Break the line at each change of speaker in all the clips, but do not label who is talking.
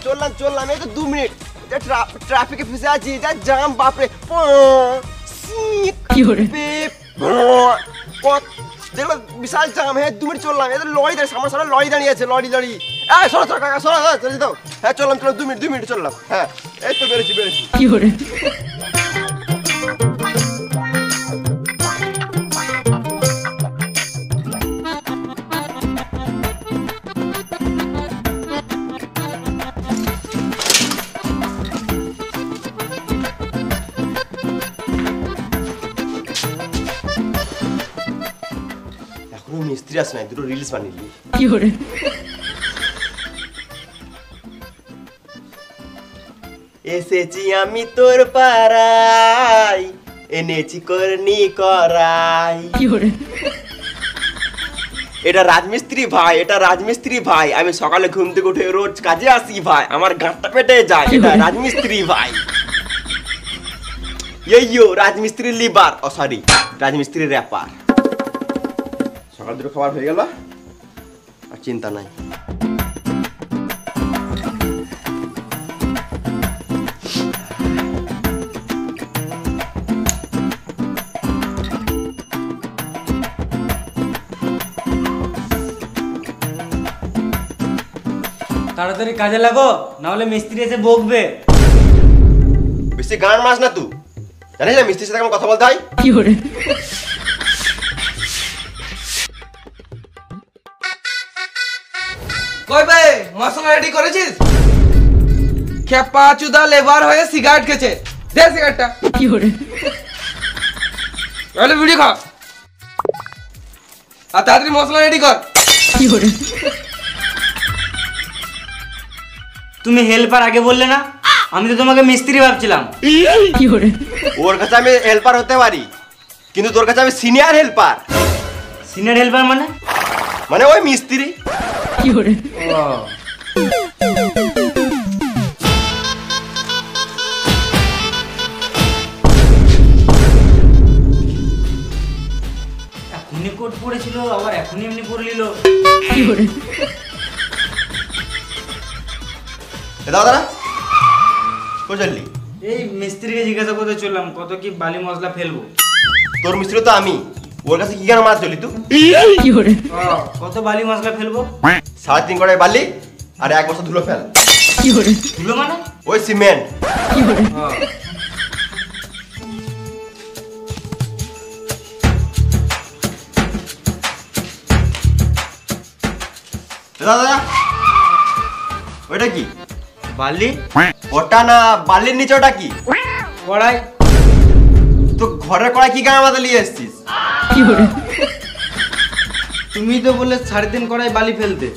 চললাম চললাম, এই তো 2 মিনিট ট্রাফিকে ফেসে আছি, যা জাম বাপরে। দেখলো বিশাল জাম, হ্যাঁ 2 মিনিট চললাম, এই তো লরি দাঁড়িয়ে, সামনে সামনে লরি দাঁড়িয়ে আছে, লরি দাঁড়ি। সরো সরো কাকা সরো, চলে দাও। হ্যাঁ চললাম 2 মিনিট চললাম। হ্যাঁ এই তো বেরোচ্ছি। মিস্ত্রি আসে নাই, দুটো রিলস বানিয়ে এসেছি আমি তোর পাড়ায়, এনেছি করনি করাই। এটা রাজমিস্ত্রি ভাই, এটা রাজমিস্ত্রি ভাই, আমি সকালে ঘুম থেকে উঠে রোজ কাজে আসি ভাই, আমার গাঁটটা পেটে যায়। এটা রাজমিস্ত্রি ভাই, ইয়ো রাজমিস্ত্রি লিবার, ও সরি রাজমিস্ত্রি র্যাপার। সকাল দুটো খাবার হয়ে গেল, আর চিন্তা নাই।
তাড়াতাড়ি কাজে লাগো, না হলে মিস্ত্রি এসে বকবে।
বেশি গান মাস না তুই, জানিস না মিস্ত্রির সাথে কেমন কথা বলতে হয়।
কই ভাই মশলা রেডি করেছিস? খেপা চুদা লেবার হয়ে সিগারেট খেছে, দে সিগারেটটা। তাহলে ভিডিও খা, আর তাড়াতাড়ি মশলা রেডি কর।
তুমি হেল্পার আগে বললে না, আমি তো তোমাকে মিস্ত্রি ভাবছিলাম।
ওর কাছে আমি হেল্পার হতে পারি, কিন্তু তোর কাছে আমি সিনিয়র হেল্পার।
সিনিয়র হেল্পার
মানে ওই মিস্ত্রি।
এখনই কোট পড়েছিল, আবার এখনই এমনি পড়ে নিল।
দাদা কোথায় চললি?
এই মিস্ত্রিকে জিজ্ঞাসা করতে চললাম কত কি বালি মশলা ফেলবো।
তোর মিস্ত্রি তো আমি, ওর কাছে কি কেন মাছ চলি তুই?
কত বালি মশলা ফেলবো?
3.5 কড়াই বালি আর 1 বস্তা ধুলো ফেল।
ধুলো মানে?
ওই সিমেন্ট। দাদা ওইটা কি?
বালি?
ওটা না, বালির নিচে ওটা কি?
কড়াই।
তো ঘরের কড়াই কি গায়ে মাথা নিয়ে এসেছিস?
তুমি তো বললে 3.5 কড়াই বালি ফেলতে,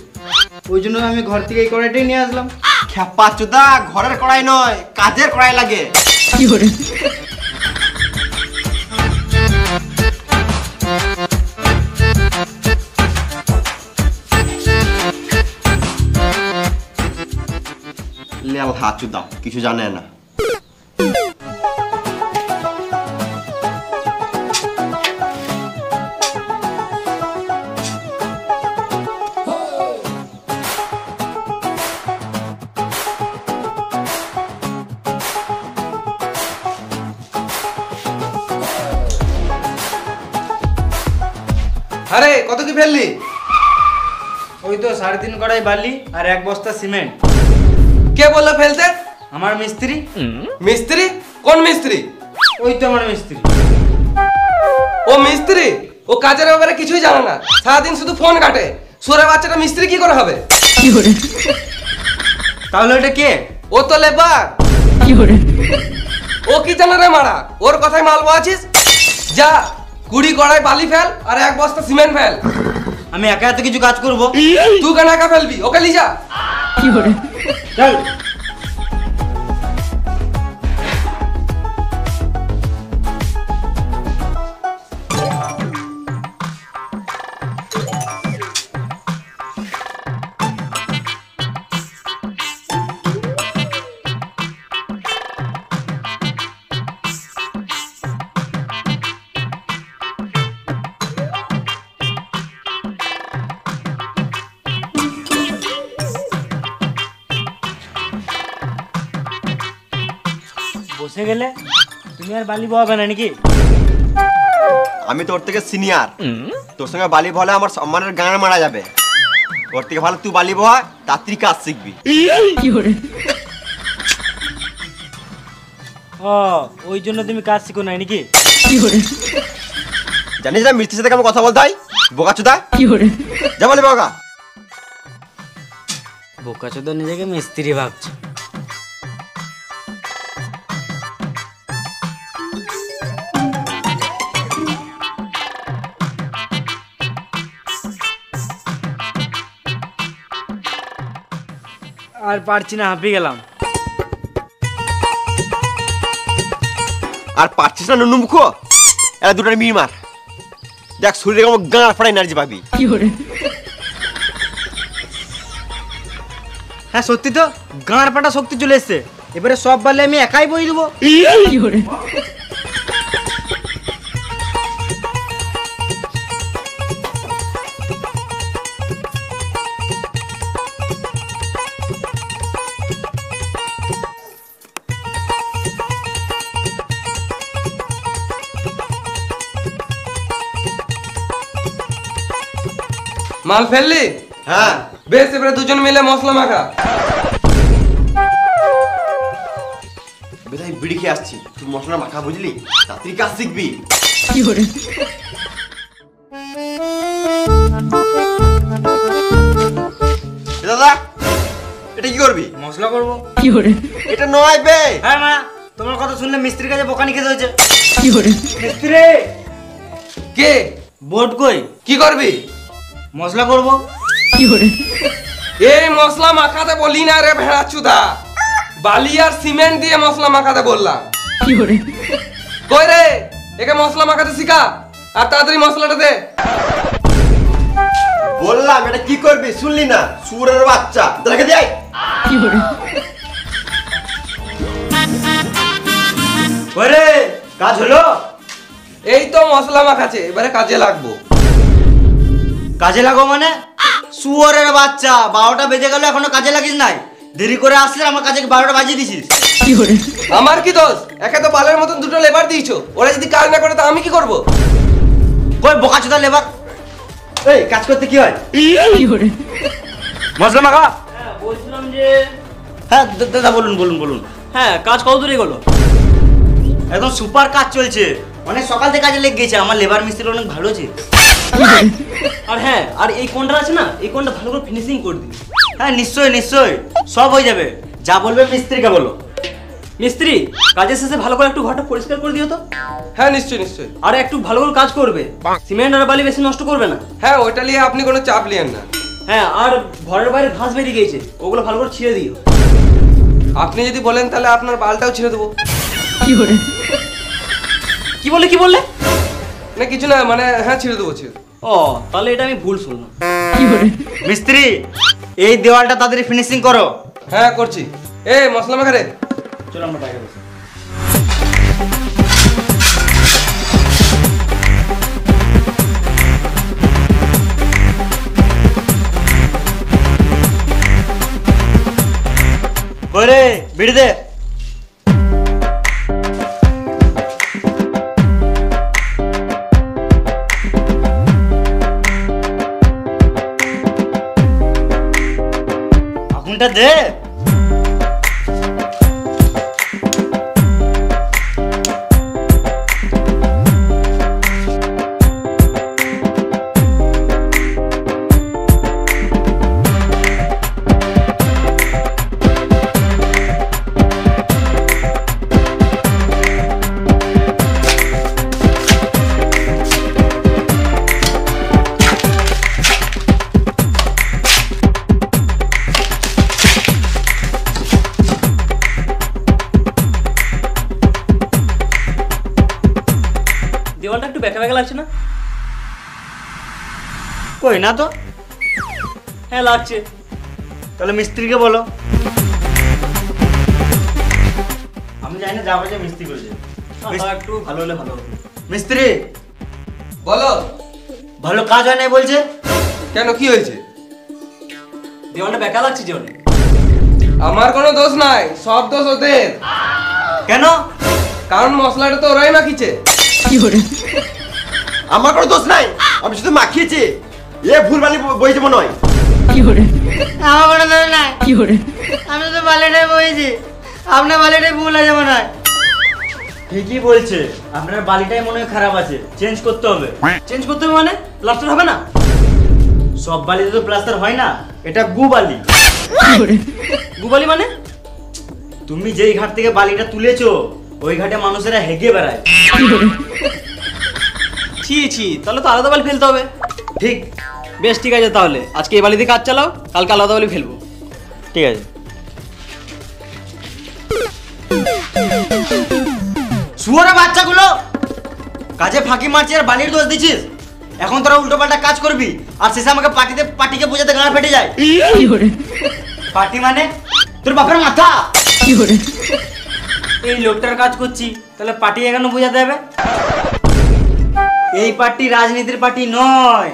ওই জন্য আমি ঘর থেকে এই কড়াইটাই নিয়ে আসলাম।
খেপা চুদা, ঘরের কড়াই নয়, কাজের কড়াই লাগে। লেল হাত চুদা, কিছু জানে না।
আরে কত কি ফেললি?
ওই তো 3.5 কড়াই বালি আর 1 বস্তা সিমেন্ট।
কে বললো ফেলতে?
আমার মিস্ত্রি।
মিস্ত্রি? কোন মিস্ত্রি?
ওই তো আমার মিস্ত্রি।
ও মিস্ত্রি? ও কাজের ব্যাপারে কিছুই জানে না, সারাদিন শুধু ফোন কাটে। সুরে বাচ্চাটা মিস্ত্রি কি করে হবে?
তাহলে ওটা কে?
ও তো লেবার। ও কি জানে রে মারা, ওর কথাই মালবো আছিস? যা 20 কড়াই বালি ফেল আর 1 বস্তা সিমেন্ট ফেল।
আমি একা এত কিছু কাজ করবো?
তুই কেন একা ফেলবি? ওকে লি যা।
চল।
বসে গেলে তুমি আর বালি বহাবে না নাকি?
আমি তোর থেকে সিনিয়র, তোর সঙ্গে বালি বলে আমার সম্মানের গান মারা যাবে। ওর থেকে ভালো তুই বালি বহা, তাড়াতাড়ি কাজ শিখবি।
ও ওই জন্য তুমি কাজ শিখো নাই নাকি?
জানিস না মিস্ত্রির সাথে কেমন কথা বলতে হয়? বোকাচোদা যা বলে বোকা।
বোকাচোদ নিজেকে মিস্ত্রি ভাবছে। আর পারছি না, হাঁপিয়ে গেলাম।
আর পারছিস না নুনু মুখো, এরা দুটার মির মার। দেখ শরীরে কেমন গাঁ ফাড়া এনার্জি পাবি।
হ্যাঁ সত্যি তো, গাঁড় পাটা শক্তি চলে এসছে। এবারে সব বালি আমি একাই বই দেবো।
মাল ফেললি?
হ্যাঁ
বেশ, এবারে দুজন মিলে মশলা মাখা।
বেটাই বিড়ি খেয়ে আসছি, তুই মশলা মাখা বুঝলি, তাড়াতাড়ি কাজ শিখবি। দাদা এটা কি করবি?
মশলা করবো।
এটা নয় বে।
হ্যাঁ মা, তোমার কথা শুনলে মিস্ত্রির কাছে বোকানি খেতে হয়েছে। মিস্ত্রি
কে?
বোর্ড কই?
কি করবি?
মশলা করবো।
এই মশলা মাখাতে বলি না রে ভেড়া চুদা, বালি আর সিমেন্ট দিয়ে মশলা মাখাতে বললাম। কই রে, একে মশলা মাখাতে শিখা, আর তাড়াতাড়ি মশলাটা দে।
বললাম এটা কি করবি, শুনলি না? সুরের বাচ্চা, দেখে দেয়।
ওরে কাজ হলো?
এই তো মশলা মাখাছে, এবারে কাজে লাগবো।
কাজে লাগো মানে? শুয়োরের বাচ্চা, 12টা বেজে গেল এখনো কাজে লাগিস নাই। দেরি করে আসলে আমার কাজে 12টা বাজিয়ে দিছিস।
আমার কি দোষ? একে তো বালের মতন দুটো লেবার দিয়েছো, ওরা যদি কাজ না করে তো আমি কি করব?
কই বোকাচোদা লেবার? এই কাজ করতে কি হয়? মশলা মাখা।
হ্যাঁ বলছিলাম যে,
হ্যাঁ দাদা বলুন বলুন বলুন।
হ্যাঁ কাজ কত দূরে গেলো?
একদম সুপার কাজ চলছে, অনেক সকাল থেকে কাজে লেগে গেছে। আমার লেবার মিস্ত্রি অনেক ভালো আছে।
আর হ্যাঁ, আর এই কোনটা আছে না, এই কোনটা ভালো করে ফিনিশিং করে দিন।
হ্যাঁ নিশ্চয়ই নিশ্চয়ই, সব হয়ে যাবে। যা বলবে মিস্ত্রিকে বলো।
মিস্ত্রি কাজের শেষে ভালো করে একটু ঘরটা পরিষ্কার করে দিও তো।
হ্যাঁ নিশ্চয়ই নিশ্চয়ই।
আর একটু ভালো করে কাজ করবে, সিমেন্ট আর বালি বেশি নষ্ট করবে না।
হ্যাঁ ওইটা নিয়ে আপনি কোনো চাপ নিয়েন না।
হ্যাঁ আর ঘরের বাইরে ঘাস বেরিয়ে গিয়েছে, ওগুলো ভালো করে ছিঁড়ে দিও।
আপনি যদি বলেন তাহলে আপনার বালটাও ছিঁড়ে দেবো।
কি বললে কি বললে?
না কিছু না, মানে হ্যাঁ ছিঁড়ে দেবো ছিঁড়ে দেবো।
ও তাহলে এটা আমি ভুল শুনলাম।
মিস্ত্রি এই দেওয়ালটা তাড়াতাড়ি ফিনিশিং করো।
হ্যাঁ করছি। এ মশলা মাখা রে।
চলো আমরা বাইরে বসি। ওরে বিড়ি দে। আগুনটা দে।
দেওয়ালটা একটু বেঁকা বেঁকা লাগছে না?
কই না তো।
হ্যাঁ লাগছে।
তাহলে মিস্ত্রিকে বলো। আমি জানি না, যাবো যে মিস্ত্রি করেছে।
একটু ভালো হলে ভালো হতো।
মিস্ত্রি
বলো।
ভালো কাজ হয় নাই বলছে।
কেন কি হয়েছে?
দেওয়ালটা বেঁকা লাগছে যে অনেক।
আমার কোনো দোষ নাই, সব দোষ ওদের।
কেন?
কারণ মশলাটা তো ওরাই মাখিছে।
আমার কোনো দোষ নাই, আমি শুধু মাখিয়েছি। এ ভুল বালি বইছে মনে হয়।
আমার কোনো দোষ নাই, আমি তো বালিটাই বইছি, আপনার বালিটাই ভুল আছে মনে হয়। ঠিকই বলছে, আপনার বালিটাই মনে হয় খারাপ আছে, চেঞ্জ করতে হবে।
চেঞ্জ করতে হবে মানে প্লাস্টার হবে না?
সব বালিতে তো প্লাস্টার হয় না, এটা গু বালি।
গুবালি মানে?
তুমি যেই ঘাট থেকে বালিটা তুলেছো ওই ঘাটে মানুষেরা হেগে বেড়ায়।
ছি ছি, তাহলে তো আলাদা বালি ফেলতে হবে।
ঠিক।
বেশ ঠিক আছে, তাহলে আজকে এই বালি দিয়ে কাজ চালাও, কালকে আলাদা বালি ফেলবো।
ঠিক আছে। শুয়োরের বাচ্চাগুলো কাজে ফাঁকি মারছিস আর বালির দোষ দিচ্ছিস। এখন তোরা উল্টো পাল্টা কাজ করবি আর শেষে আমাকে পাটিকে বোঝাতে গাড়া ফেটে যায়। পাটি মানে তোর বাপের মাথা। এই লোকটার কাজ করছি, তাহলে পাটি এখানে বোঝাতে হবে? এই পার্টি রাজনীতির পার্টি নয়,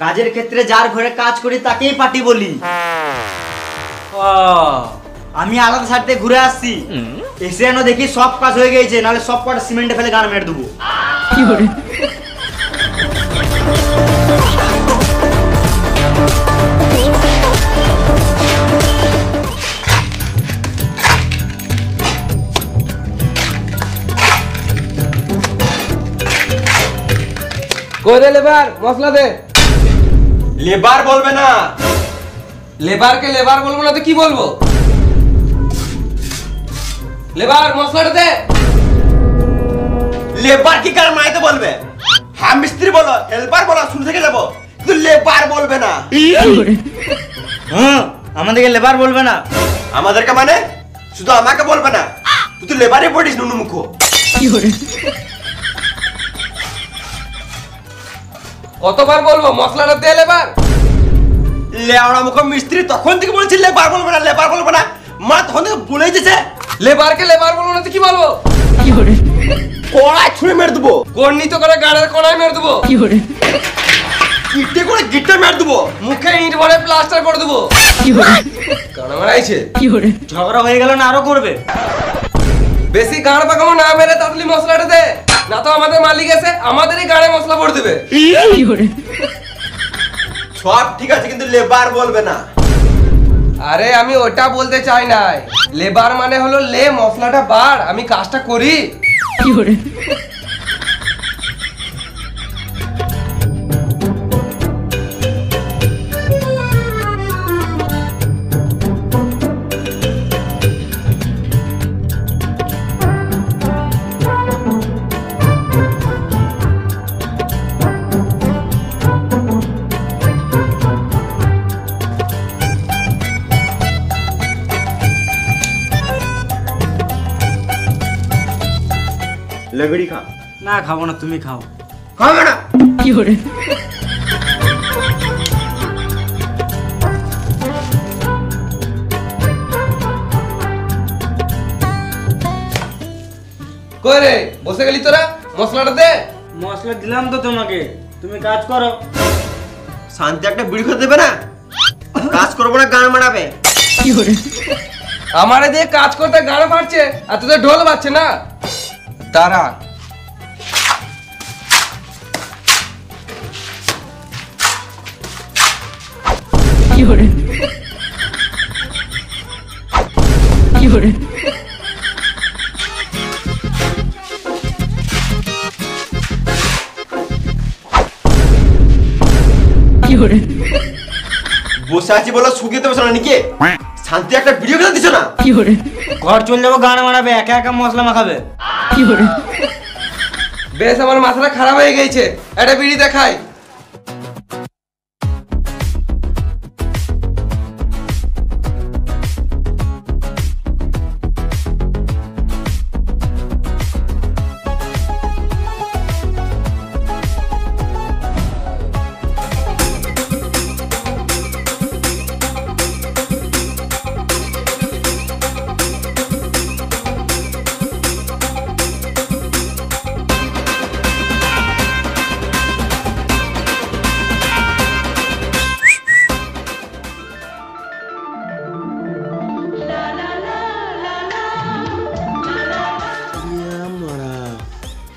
কাজের ক্ষেত্রে যার ঘরে কাজ করি তাকেই পার্টি বলি। আমি আলাদা সাইড থেকে ঘুরে আসছি, এসে যেন দেখি সব কাজ হয়ে গেছে, নাহলে সব কটা সিমেন্টে ফেলে গান মেরে দেবো।
কই রে লেবার, মশলা দে।
লেবার বলবে না।
লেবারকে লেবার বলবো না তো কি বলবো? লেবার মশলাটা দে।
লেবার কি কার মাইতে বলবে? হ্যাঁ মিস্ত্রি বলো, হেল্পার বলো, শুরু থেকে যাবো, কিন্তু লেবার বলবে না।
হ্যাঁ, আমাদেরকে লেবার বলবে না।
আমাদেরকে মানে শুধু আমাকে বলবে না, তুই তো লেবারই পড়িস নুনু মুখ।
কতবার বলবো মশলাটা দে লেবার?
লেওড়া মুখ মিস্ত্রি তখন থেকে বলছি লেবার বলবে না, লেবার বলবে না, মা তখন থেকে বলে দিয়েছে।
লেবারকে লেবার বলবো না তো কি বলবো?
কড়াই ছুঁড়ে মেরে দেবো,
গর্ণিত করে গাড়ের কড়াই মেরে দেবো,
ইটে করে গিটে মেরে দেবো,
মুখে ইট ভরে প্লাস্টার করে দেবো। গান মারাইছে।
ঝগড়া হয়ে গেল না আরো করবে?
বেশি গাড় পাকামো না মেরে তাড়াতাড়ি মশলাটা দে, না তো আমাদের মালিক এসে আমাদেরই গাড়ে মশলা ভরে দেবে।
সব ঠিক আছে কিন্তু লেবার বলবে না।
আরে আমি ওটা বলতে চাই নাই, লেবার মানে হলো লে মশলাটা বাড়, আমি কাজটা করি।
लगड़ी खा।
না খাবো না, তুমি খাও।
খাবে না?
কই রে বসে গেলি তোরা? মশলাটা দে।
মশলা দিলাম তো তোমাকে, তুমি কাজ করো।
শান্তি একটা বিড়ি খেতে দেবে না? কাজ করবো না, গান মারাবে।
আমারে দিয়ে কাজ করতে গাড় ফাটছে আর তোদের ঢোল বাজছে না। দাঁড়া।
বসে আছি বলো শুকিয়ে দেবো না নাকি? শান্তি একটা ভিডিও খেতে দিছো না?
ঘর চলে যাবো, গান মারাবে, একা একা মশলা মাখাবে।
বেশ আমার মাথাটা খারাপ হয়ে গেছে, একটা বিড়ি দেখাই।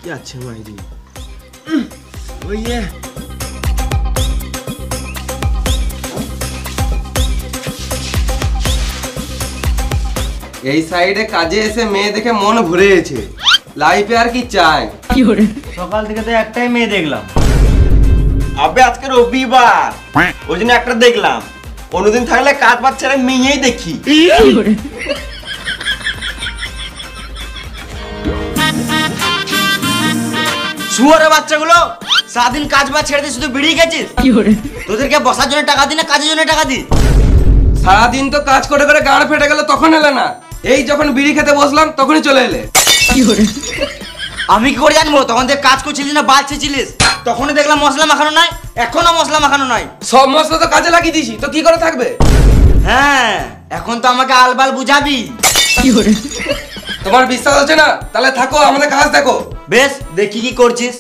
কি আছে মাইরি ওই এ
এই সাইডে কাজে এসে মেয়ে দেখে মন ভরে গেছে, লাইফে আর কি চাই।
সকাল থেকে তো একটাই মেয়ে দেখলাম।
আবে আজকে রবিবার ওই জন্য একটা দেখলাম, অন্যদিন থাকলে কাজ বাজ ছেড়ে মেয়েই দেখি।
শুয়োরের বাচ্চাগুলো সারাদিন কাজ বাজ ছেড়ে দিয়ে শুধু বিড়ি খেয়েছিস। তোদেরকে বসার জন্য টাকা দি না কাজের জন্য টাকা দি?
সারাদিন তো কাজ করে করে গাঁড় ফেটে গেল, তখন এলে না। এই যখন বিড়ি খেতে বসলাম তখনই চলে এলে।
আমি কি করে জানবো তখন থেকে কাজ করছিলিস না বাঁচছিলিস? তখনই দেখলাম মশলা মাখানো নাই, এখনো মশলা মাখানো নাই।
সব মশলা তো কাজে লাগিয়ে দিছি, তো কি করে থাকবে?
হ্যাঁ, এখন তো আমাকে আলবাল বুঝাবি।
তোমার বিশ্বাস হচ্ছে না? তাহলে থাকো, আমাদের কাজ দেখো।
বেশ, দেখি কি করছিস।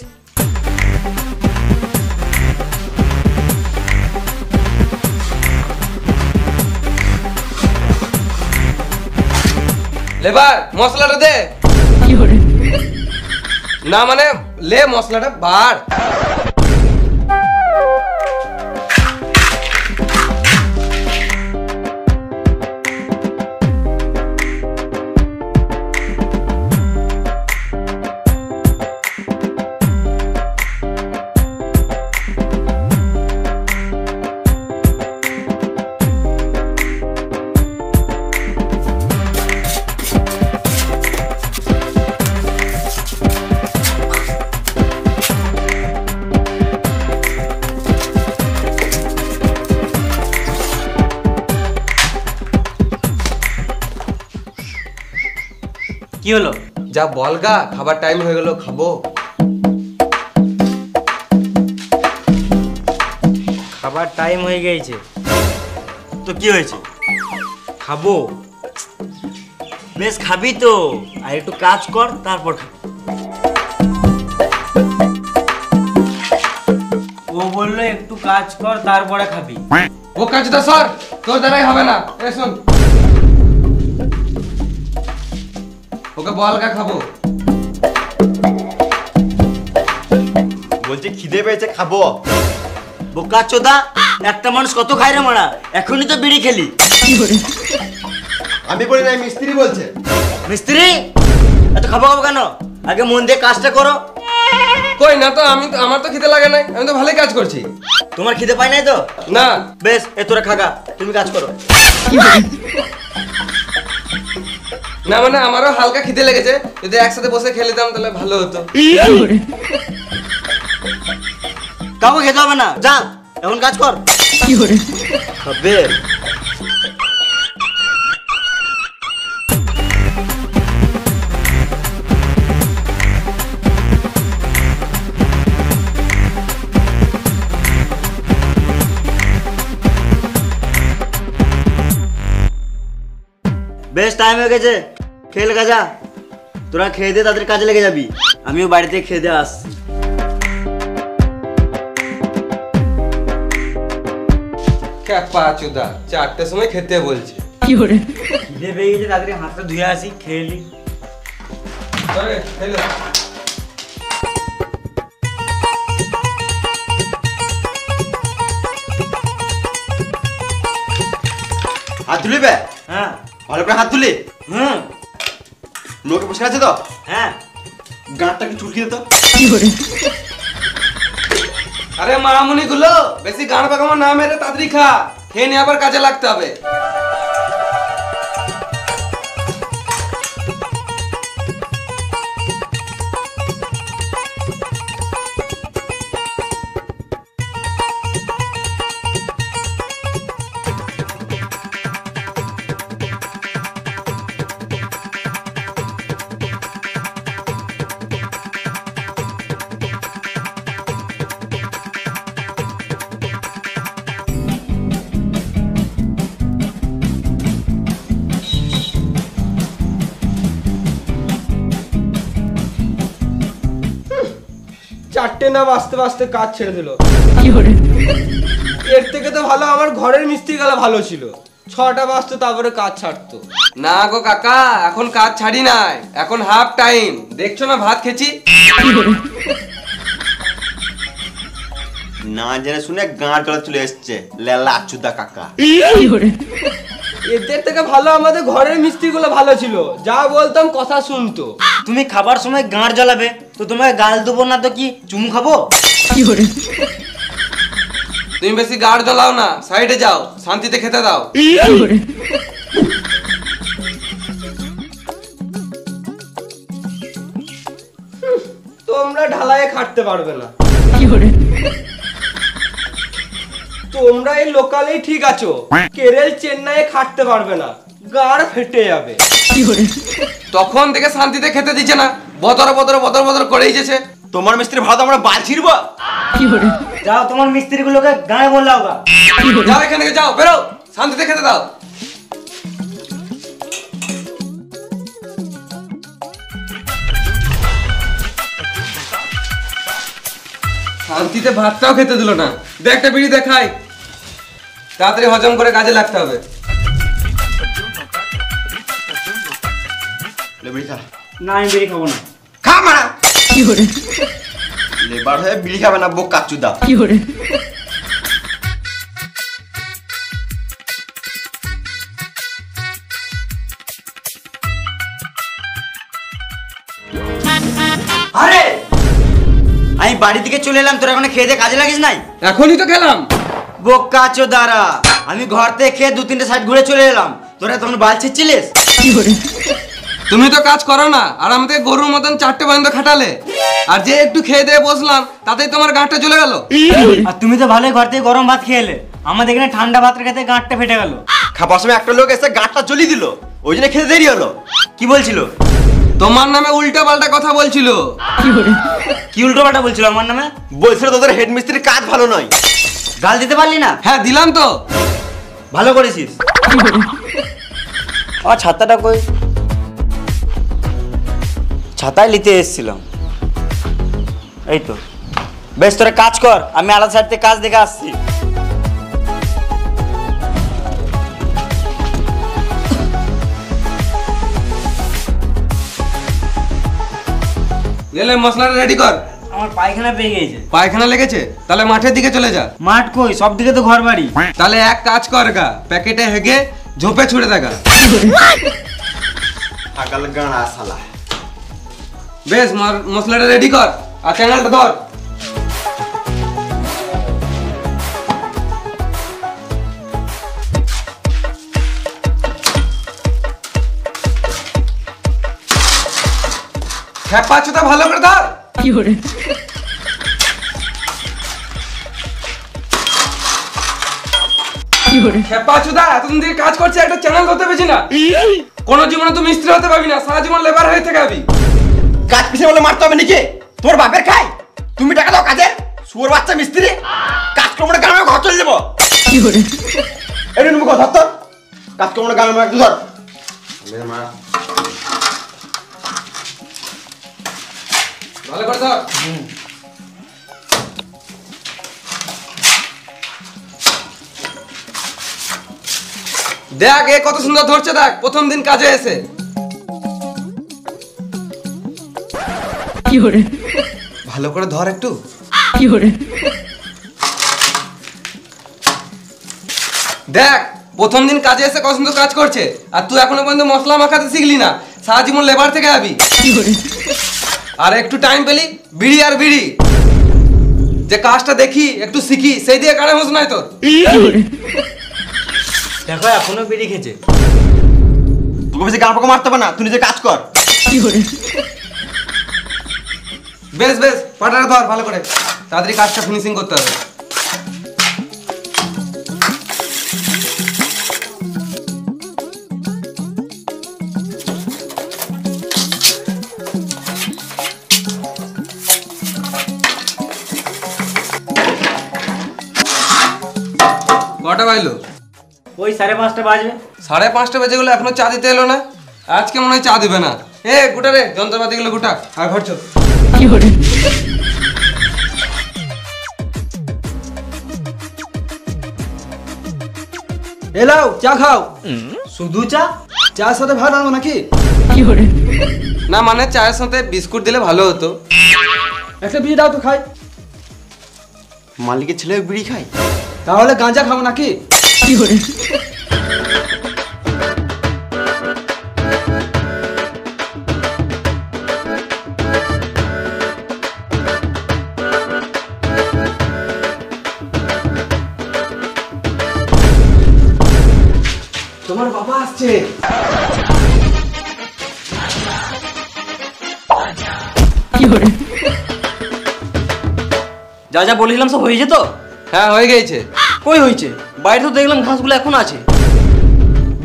লেবার মশলাটা দে। না মানে লে মশলাটা বার।
কি হলো?
যা বলগা, খাবার টাইম হয়ে গেল, খাবো।
খাবার টাইম হয়ে গেছে তো কি হয়েছে? খাবো। বেশ খাবি তো, আর একটু কাজ কর তারপর খাবি। ও বললো একটু কাজ কর তারপরে খাবি।
ও কাজটা সর, তোর দ্বারাই হবে না। এ শোন, ওকে বলগা খাবো।
বলছে খিদে পেয়েছে খাবো।
বোকা চোদা, একটা মানুষ কত খায় রে মারা? এখনই তো বিড়ি খেলি।
আমি বলি না, মিস্ত্রি বলছে।
মিস্ত্রি এত খাবো খাবো কেন? আগে মন দিয়ে কাজটা করো।
কই না তো, আমার তো খিদে লাগে নাই, আমি তো ভালোই কাজ করছি।
তোমার খিদে পাই নাই তো?
না।
বেশ, এ তোরা খাগা, তুমি কাজ করো।
না মানে আমারও হালকা খিদে লেগেছে, যদি একসাথে বসে খেলে দিতাম তাহলে ভালো হতো।
কাউকে খেতে হবে না, যা এখন কাজ কর। খাবে বেশ, টাইম হয়ে গেছে, খেয়ে লেগে যা। তোরা খেয়ে দিয়ে তাদের কাজে লেগে যাবি, আমিও বাড়িতে খেয়ে দিয়ে আসছি।
ক্যাপা চোদা, 4টের সময় খেতে বলছে।
খিদে পেয়ে গেছে, তাড়াতাড়ি হাতটা ধুয়ে আসি, খেয়ে নি।
আরে খেলো।
হাত তুলি বে,
হ্যাঁ
ভালো করে হাত তুলি।
হুম
লোকে বসে আছে তো,
হ্যাঁ।
গাঁটটা কি চুলকি দিত।
আরে মামুনি গুলো, বেশি গান পাকামো না মেরে তাড়াতাড়ি খা, খেয়ে নিয়ে আবার কাজে লাগতে হবে।
চারটে না বাঁচতে বাঁচতে কাজ ছেড়ে দিল। এর থেকে তো ভালো আমার ঘরের মিস্ত্রি গেলা ভালো ছিল, 6টা বাজতো তারপরে কাজ ছাড়তো।
না গো কাকা, এখন কাজ ছাড়ি নাই, এখন হাফ টাইম। দেখছো না ভাত খেছি।
না জেনে শুনে গাঁট গলা চলে এসছে লেলা আচুদা কাকা।
এদের থেকে ভালো আমাদের ঘরের মিস্ত্রিগুলো ভালো ছিল, যা বলতাম কথা শুনতো।
তুমি খাবার সময় গাঁট জ্বালাবে তো তোমাকে গাল দেবো না তো কি চুমু খাবো?
তুমি বেশি গাড় জ্বালাও না, সাইডে যাও, শান্তিতে খেতে দাও।
তোমরা ঢালাইয়ে খাটতে পারবে না, তোমরা এই লোকালেই ঠিক আছো, কেরল চেন্নাইয়ে খাটতে পারবে না, গাড় ফেটে যাবে।
তখন থেকে শান্তিতে খেতে দিচ্ছে না, বদর বদর বদর বদর করেই যেছে।
তোমার মিস্ত্রি ভালো আমরা বাল ছিড়বো। যাও তোমার মিস্ত্রি গুলোকে গায়ে বললাও গা।
যাও এখান থেকে, যাও, বেরো, শান্তিতে খেতে দাও। শান্তিতে ভাতটাও খেতে দিল না। দেখ একটা বিড়ি দেখাই, তাড়াতাড়ি হজম করে কাজে লাগতে হবে।
না আমি বিড়ি খাবো না। খা মারা লেবার হয়ে বিড়ি খাবে না বোকা চুদা। আরে আমি বাড়ি থেকে চলে এলাম, তোরা এখন খেয়ে দিয়ে কাজে লাগিস নাই?
এখনই তো খেলাম।
বোকা চোদারা, আমি ঘর থেকে খেয়ে 2-3টে সাইড ঘুরে চলে এলাম, তোরা তখন বাল ছিচ্ছিলিস।
তুমি তো কাজ করো না, আর আমাদের গরুর মতন 4টে পর্যন্ত খাটালে, আর যে একটু খেয়ে দিয়ে বসলাম তাতেই তোমার গাঁটটা চলে গেল।
আর তুমি তো ভালোই ঘর থেকে গরম ভাত খেয়ে এলে, আমাদের এখানে ঠান্ডা ভাত খেতে গাঁটটা ফেটে গেল। খাবার সময় একটা লোক এসে গাঁটটা জ্বলিয়ে দিল, ওই জন্য খেতে দেরি হলো। কি বলছিল?
তোমার নামে উল্টা পাল্টা কথা বলছিল।
কি উল্টো পাল্টা বলছিল আমার নামে? বলছিল তোদের হেড মিস্ত্রির কাজ ভালো নয়। গাল দিতে পারলি না?
হ্যাঁ দিলাম তো।
ভালো করেছিস। আর ছাতাটা কই? ছাতায় নিতে এসেছিলাম। এই তো, বেশ তোরা কাজ কর, আমি আলাদা সাইড থেকে কাজ দেখে আসছি।
গেলে মশলাটা রেডি কর।
আমার পায়খানা পেয়ে গেছে।
পায়খানা লেগেছে? তাহলে মাঠের দিকে চলে যা।
মাঠ কই? সব দিকে তো ঘর বাড়ি।
তাহলে এক কাজ কর গা, প্যাকেটে হেগে ঝোপে ছুড়ে দেখা।
আকাল গানা শালা।
বেশ মশলাটা রেডি কর, আর চ্যানেলটা ধর। খেপা চুদা ভালো করে ধর। খেপা চুদা এতদিন থেকে কাজ করছে, একটা চ্যানেল ধরতে পেরেছি না। কোনো জীবনে তুমি মিস্ত্রি হতে পারবি না, সারা জীবন লেবার হয়ে থেকে যাবি।
কাজ পিছে বলে মারতে হবে নাকি? তোমার বাপের খাই, তুমি টাকা দাও কাজের। শুয়োর বাচ্চা মিস্ত্রি, কাজ করবো না গ্রামে ঘর চলে যাবো। এই তুমি কথা ধর, কাজ করবো না গ্রামে একটু ধর।
ভালো করে ধর। দেখ এ কত সুন্দর ধরছে, দেখ প্রথম দিন কাজে এসে। ভালো করে ধর একটু। দেখ প্রথম দিন কাজে এসে কত সুন্দর কাজ করছে, আর তুই এখনো পর্যন্ত মশলা মাখাতে শিখলি না, সারা জীবন লেবার থেকে যাবি। আর একটু টাইম পেলি বিড়ি আর বিড়ি, যে কাজটা দেখি একটু শিখি, সেই দিয়ে কানে হোস নাই তোর।
দেখো এখনো বিড়ি খেছে।
তোকে বেশি গাঁ পোকা মারতে হবে না, তুই নিজে কাজ কর।
বেশ বেশ পাটাটা ধর ভালো করে, তাড়াতাড়ি কাজটা ফিনিশিং করতে হবে। কটা বাজলো?
ওই 5:30 বাজবে।
5:30 বেজে গেলো, এখনো চা দিতে এলো না। আজকে মনে হয় চা দিবে না। এ গোটা রে, যন্ত্রপাতি গুলো গোটা, আর ঘর চল।
এলাও চা খাও।
শুধু চা?
চার সাথে ভাত আনবো নাকি?
না মানে চায়ের সাথে বিস্কুট দিলে ভালো হতো।
একটা বিড়ি দাও তো খাই।
মালিকের ছেলে বিড়ি খায়?
তাহলে গাঁজা খাবো নাকি?
তোমার বাবা আসছে।
যা যা বলেছিলাম সব হয়েছে তো?
হ্যাঁ হয়ে গেছে।
কই হয়েছে? বাইরে তো দেখলাম ঘাসগুলো এখন আছে।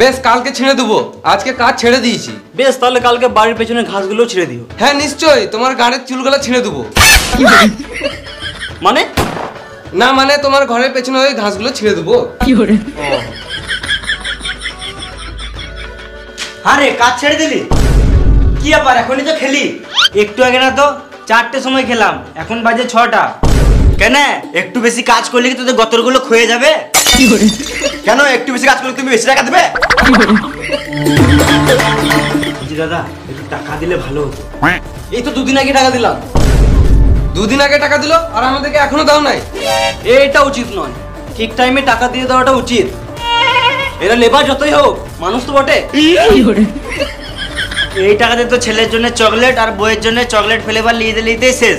বেশ কালকে ছেড়ে দেবো, আজকে কাজ ছেড়ে দিয়েছি।
বেশ তাহলে কালকে বাড়ির পেছনে ঘাসগুলো ছেড়ে দিও।
হ্যাঁ নিশ্চয়ই, তোমার গাড়ির চুলগুলো ছিঁড়ে দেবো।
মানে?
না মানে তোমার ঘরের পেছনে ওই ঘাসগুলো ছিঁড়ে দেবো।
আরে কাজ ছেড়ে দিলি? কি ব্যাপার, এখনই তো খেলি? একটু আগে না তো 4টের সময় খেলাম, এখন বাজে 6টা। কেন একটু বেশি কাজ করলে কি তোদের গতরগুলো ক্ষয়ে যাবে?
কেন একটু বেশি কাজ করলে তুমি বেশি টাকা দেবে?
জি দাদা, একটু টাকা দিলে ভালো হতো।
এই তো 2 দিন আগে টাকা দিলাম।
2 দিন আগে টাকা দিলো আর আমাদেরকে এখনো দাও নাই।
এটা উচিত নয়, ঠিক টাইমে টাকা দিয়ে দেওয়াটা উচিত। এরা লেবার যতই হোক মানুষ তো বটে।
এই টাকাতে তো ছেলের জন্য চকলেট আর বইয়ের জন্য চকলেট ফ্লেভার নিতে নিতেই শেষ।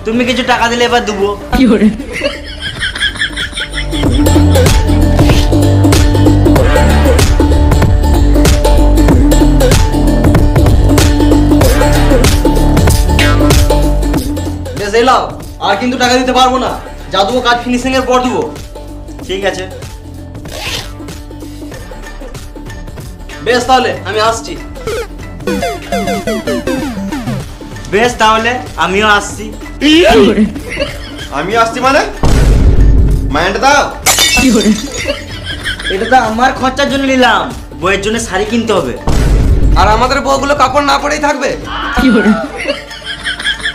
তুমি কিছু টাকা দিলে এবার দেবো।
বেশ এলাও, আর কিন্তু টাকা দিতে পারবো না। যা দেবো কাজ ফিনিশিং এর পর দেবো।
ঠিক আছে।
বেশ তাহলে আমি আসছি।
বেশ তাহলে আমিও আসছি।
আমি আসছি মানে? মাইন্ড দাও।
এটা তো আমার খরচার জন্য নিলাম, বইয়ের জন্য শাড়ি কিনতে হবে।
আর আমাদের বউগুলো কাপড় না পরেই থাকবে।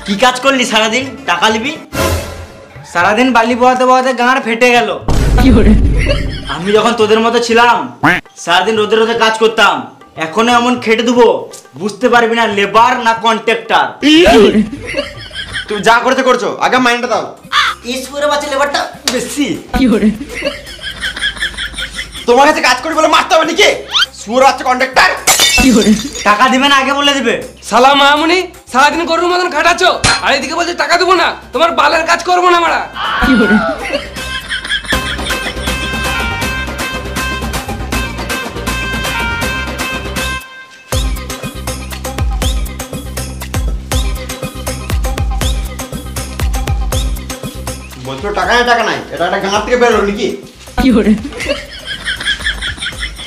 কি কাজ করলি সারাদিন? টাকা নিবি? সারাদিন বালি বহাতে বহাতে গাঁড় ফেটে গেল। আমি যখন তোদের মতো ছিলাম সারাদিন রোদে রোদে কাজ করতাম, এখনো এমন খেটে দেবো বুঝতে পারবি না লেবার না কন্ট্রাক্টর।
তুমি যা করতে করছো, আগে মাইন্ডটা দাও।
ইসপুরে বাচ্চা লেবারটা বেশি।
তোমার কাছে কাজ করি বলে মারতে হবে নাকি? সুর বাচ্চা কন্ডাক্টর।
টাকা দিবে না আগে বলে দিবে?
সালা মামুনি, সারাদিন গরুর মতন খাটাচ্ছ আর এদিকে বলছে টাকা দেবো না। তোমার বালের কাজ করবো না মারা।
বলছো টাকা নাই টাকা নাই, এটা একটা গাঁ থেকে বেরোলো নাকি?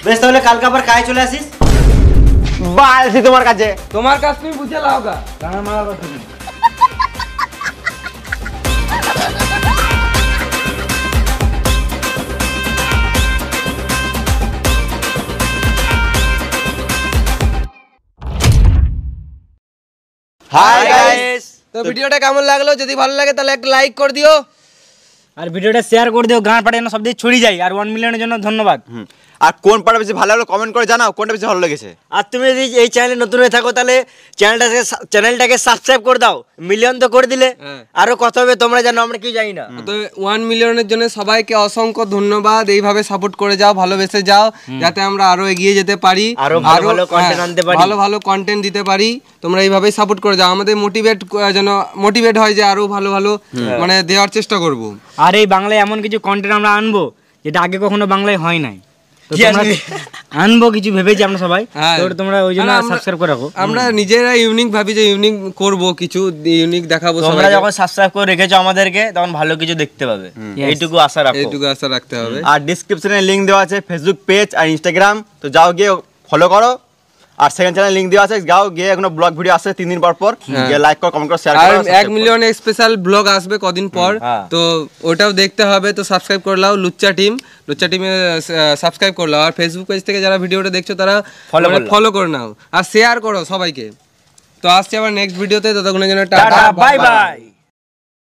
বেশ তাহলে কালকে আবার কাজে চলে আসিস।
বালছি তোমার কাছে।
তোমার কাজ তুমি বুঝে লাও গা, টাকা মারার কথা নেই।
Hi guys.
তো ভিডিওটা কেমন লাগলো? যদি ভালো লাগে তাহলে একটা লাইক করে দিও
আর ভিডিওটা শেয়ার করে দিও, গান পাঠানো সব দিয়ে ছড়িয়ে যায়। আর 1 মিলিয়নের জন্য ধন্যবাদ।
আর কোন পার্টটা বেশি ভালো লাগলো কমেন্ট করে জানাও, কোনটা বেশি ভালো লেগেছে।
আর তুমি যদি এই চ্যানেলে নতুন হয়ে থাকো তাহলে চ্যানেলটাকে সাবস্ক্রাইব করে দাও। মিলিয়ন তো করে দিলে আরো কত হবে তোমরা জানো, আমরা কি জানি না।
তো 1 মিলিয়নের জন্য সবাইকে অসংখ্য ধন্যবাদ। এইভাবে সাপোর্ট করে যাও, ভালোবেসে যাও, যাতে আমরা আরো এগিয়ে যেতে পারি,
আরো ভালো ভালো কন্টেন্ট আনতে পারি,
ভালো ভালো কন্টেন্ট দিতে পারি। তোমরা এইভাবেই সাপোর্ট করে যাও, আমাদের যেন মোটিভেট হয় যে আরো ভালো ভালো মানে দেওয়ার চেষ্টা করব।
আর এই বাংলায় এমন কিছু কন্টেন্ট আমরা আনবো যেটা আগে কখনো বাংলায় হয় নাই। তো তোমরা আনবো কিছু ভেবেছি আমরা সবাই, তো তোমরা ওই জন্য সাবস্ক্রাইব করে রাখো।
আমরা নিজেরা ইউনিক ভাবি যে ইউনিক করব, কিছু ইউনিক দেখাবো।
তোমরা যখন সাবস্ক্রাইব করে রেখেছো আমাদেরকে তখন ভালো কিছু দেখতে পাবে, এইটুকু আশা রাখো,
এইটুকু আশা রাখতে হবে।
আর ডেসক্রিপশনে লিংক দেওয়া আছে ফেসবুক পেজ আর ইনস্টাগ্রাম, তো যাও গিয়ে ফলো করো। আর সেকেন্ড চ্যানেল লিংক দেওয়া আছে, যাও গিয়ে এখনো ব্লগ ভিডিও আসছে 3 দিন পর পর, গিয়ে লাইক করো, কমেন্ট করো, শেয়ার করো।
আর 1 মিলিয়ন স্পেশাল ব্লগ আসবে কদিন পর, তো ওটাও দেখতে হবে। তো সাবস্ক্রাইব করে নাও লুচ্চা টিমে সাবস্ক্রাইব করে নাও। আর ফেসবুক পেজ থেকে যারা ভিডিওটা দেখছো তারা ফলো করে নাও আর শেয়ার করো সবাইকে। তো আসছি আবার নেক্সট ভিডিওতে, ততক্ষণের জন্য টাটা,
বাই বাই।